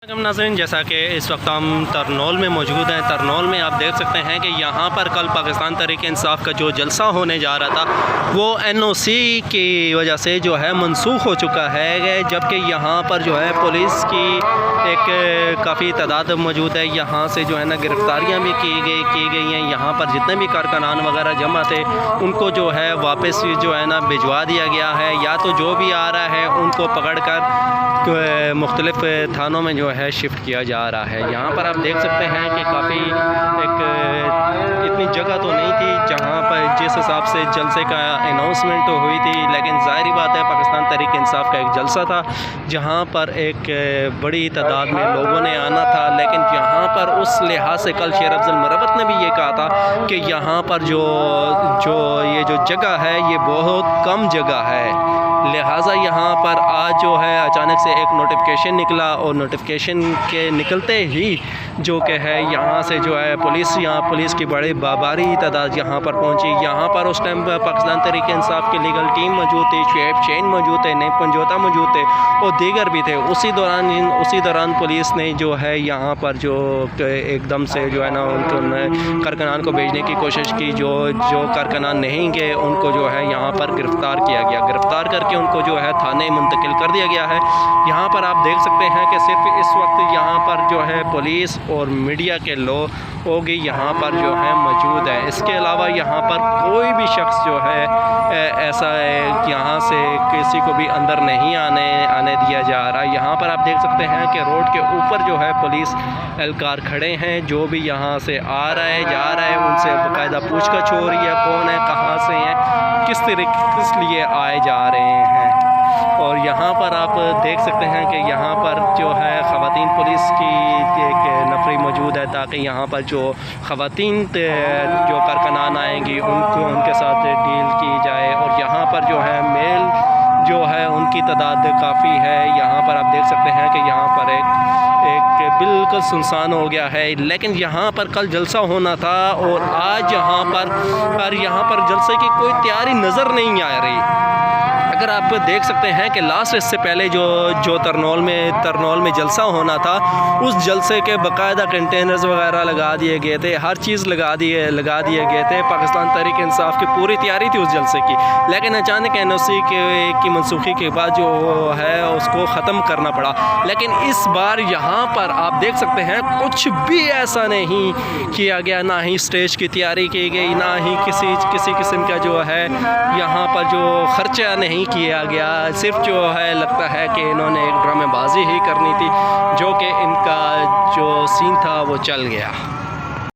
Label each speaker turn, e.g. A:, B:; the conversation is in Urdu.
A: ناظرین، جیسا کہ اس وقت ہم ترنول میں موجود ہیں، ترنول میں آپ دیکھ سکتے ہیں کہ یہاں پر کل پاکستان تحریک انصاف کا جو جلسہ ہونے جا رہا تھا وہ NOC کی وجہ سے جو ہے منسوخ ہو چکا ہے، جبکہ یہاں پر جو ہے پولیس کی ایک کافی تعداد موجود ہے۔ یہاں سے جو ہے نا گرفتاریاں بھی کی گئی ہیں۔ یہاں پر جتنے بھی کارکنان وغیرہ جمع تھے ان کو جو ہے واپس جو ہے نا بھجوا دیا گیا ہے، یا تو جو بھی آ رہا ہے ان کو پکڑ کر مختلف تھانوں میں جو ہے شفٹ کیا جا رہا ہے۔ یہاں پر آپ دیکھ سکتے ہیں کہ کافی اتنی جگہ تو نہیں تھی جہاں پر جس حساب سے جلسے کا اناؤنسمنٹ ہوئی تھی، لیکن ظاہری بات ہے پاکستان تحریک انصاف کا ایک جلسہ تھا جہاں پر ایک بڑی تعداد میں لوگوں نے آنا تھا، لیکن یہاں پر اس لحاظ سے کل شیر افضل مربت نے بھی یہ کہا تھا کہ یہاں پر جو جگہ ہے یہ بہت کم جگہ ہے، لہٰذا یہاں پر آج جو ہے اچانک سے ایک نوٹیفیکیشن نکلا، اور نوٹیفیکیشن کے نکلتے ہی جو کہ ہے یہاں سے جو ہے پولیس کی بڑی باباری تعداد یہاں پر پہنچی۔ یہاں پر اس ٹائم پاکستان تحریک انصاف کی لیگل ٹیم موجود تھی، شعیب شین موجود تھے، نیم پنجوتا موجود تھے اور دیگر بھی تھے۔ اسی دوران پولیس نے جو ہے یہاں پر جو ایک دم سے جو ہے نا ان کارکنان کو بھیجنے کی کوشش کی، جو کارکنان نہیں گئے ان کو جو ہے یہاں پر گرفتار کیا گیا، گرفتار کر کے ان کو جو ہے تھانے منتقل کر دیا گیا ہے۔ یہاں پر آپ دیکھ سکتے ہیں کہ صرف اس وقت یہاں پر جو ہے پولیس اور میڈیا کے لوگ یہاں پر جو ہے موجود ہیں۔ اس کے علاوہ یہاں پر کوئی بھی شخص جو ہے ایسا ہے یہاں سے کسی کو بھی اندر نہیں آنے دیا جا رہا۔ یہاں پر آپ دیکھ سکتے ہیں کہ روڈ کے اوپر جو ہے پولیس اہلکار کھڑے ہیں، جو بھی یہاں سے آ رہا ہے جا رہا ہے ان سے باقاعدہ پوچھ گچھ ہو رہی ہے، کون ہے، کہاں سے ہیں، کس لیے آئے جا رہے ہیں۔ اور یہاں پر آپ دیکھ سکتے ہیں کہ یہاں پر جو ہے خواتین پولیس کی ایک نفری موجود ہے، تاکہ یہاں پر جو خواتین جو کارکنان آئیں گی ان کے ساتھ ڈیل کی جائے، اور یہاں پر جو ہے میل جو ہے ان کی تعداد کافی ہے۔ یہاں پر آپ دیکھ سکتے ہیں کہ یہاں پر ایک بالکل سنسان ہو گیا ہے، لیکن یہاں پر کل جلسہ ہونا تھا اور آج یہاں پر جلسے کی کوئی تیاری نظر نہیں آ رہی۔ اگر آپ دیکھ سکتے ہیں کہ لاسٹ اس سے پہلے جو ترنول میں جلسہ ہونا تھا، اس جلسے کے باقاعدہ کنٹینرز وغیرہ لگا دیے گئے تھے، ہر چیز لگا دیے گئے تھے۔ پاکستان تحریک انصاف کی پوری تیاری تھی اس جلسے کی، لیکن اچانک NOC کی منسوخی کے بعد جو ہے اس کو ختم کرنا پڑا۔ لیکن اس بار یہاں پر آپ دیکھ سکتے ہیں کچھ بھی ایسا نہیں کیا گیا، نہ ہی سٹیج کی تیاری کی گئی، نہ ہی کسی قسم کا جو ہے یہاں پر جو خرچہ نہیں کیا گیا۔ صرف جو ہے لگتا ہے کہ انہوں نے ایک ڈرامے بازی ہی کرنی تھی، جو کہ ان کا جو سین تھا وہ چل گیا۔